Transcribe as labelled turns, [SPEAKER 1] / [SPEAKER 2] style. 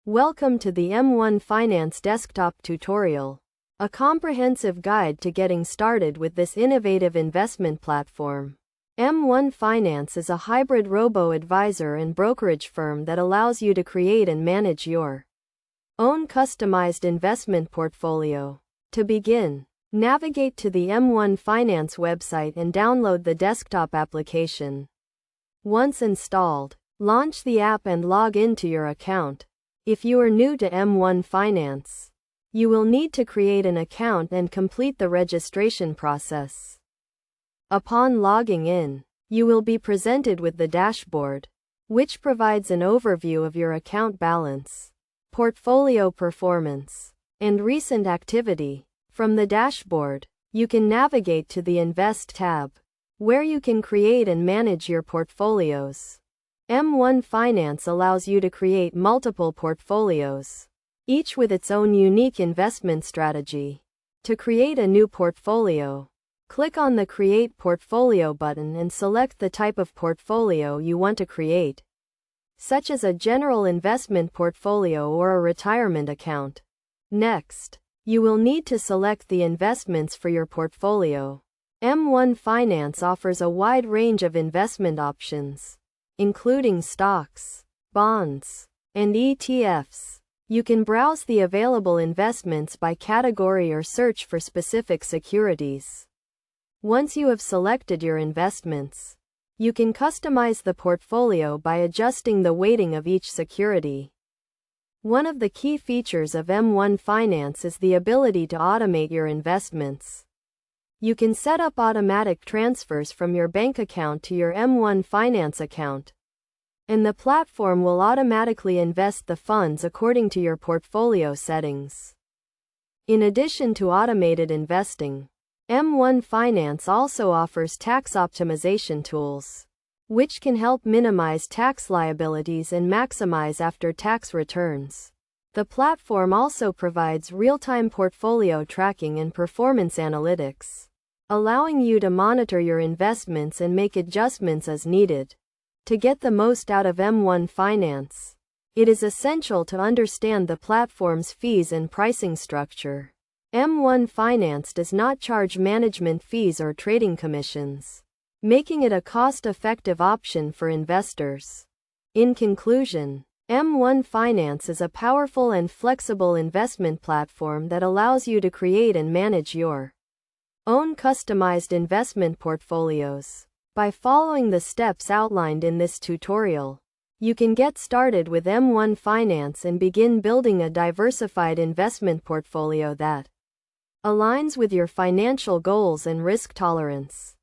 [SPEAKER 1] Welcome to the M1 Finance Desktop Tutorial, a comprehensive guide to getting started with this innovative investment platform. M1 Finance is a hybrid robo-advisor and brokerage firm that allows you to create and manage your own customized investment portfolio. To begin, navigate to the M1 Finance website and download the desktop application. Once installed, launch the app and log into your account. If you are new to M1 Finance, you will need to create an account and complete the registration process. Upon logging in, you will be presented with the dashboard, which provides an overview of your account balance, portfolio performance, and recent activity. From the dashboard, you can navigate to the Invest tab, where you can create and manage your portfolios. M1 Finance allows you to create multiple portfolios, each with its own unique investment strategy. To create a new portfolio, click on the Create Portfolio button and select the type of portfolio you want to create, such as a general investment portfolio or a retirement account. Next, you will need to select the investments for your portfolio. M1 Finance offers a wide range of investment options, including stocks, bonds, and ETFs. You can browse the available investments by category or search for specific securities. Once you have selected your investments, you can customize the portfolio by adjusting the weighting of each security. One of the key features of M1 Finance is the ability to automate your investments. You can set up automatic transfers from your bank account to your M1 Finance account, and the platform will automatically invest the funds according to your portfolio settings. In addition to automated investing, M1 Finance also offers tax optimization tools, which can help minimize tax liabilities and maximize after-tax returns. The platform also provides real-time portfolio tracking and performance analytics, allowing you to monitor your investments and make adjustments as needed. To get the most out of M1 Finance, it is essential to understand the platform's fees and pricing structure. M1 Finance does not charge management fees or trading commissions, making it a cost-effective option for investors. In conclusion, M1 Finance is a powerful and flexible investment platform that allows you to create and manage your own customized investment portfolios. By following the steps outlined in this tutorial, you can get started with M1 Finance and begin building a diversified investment portfolio that aligns with your financial goals and risk tolerance.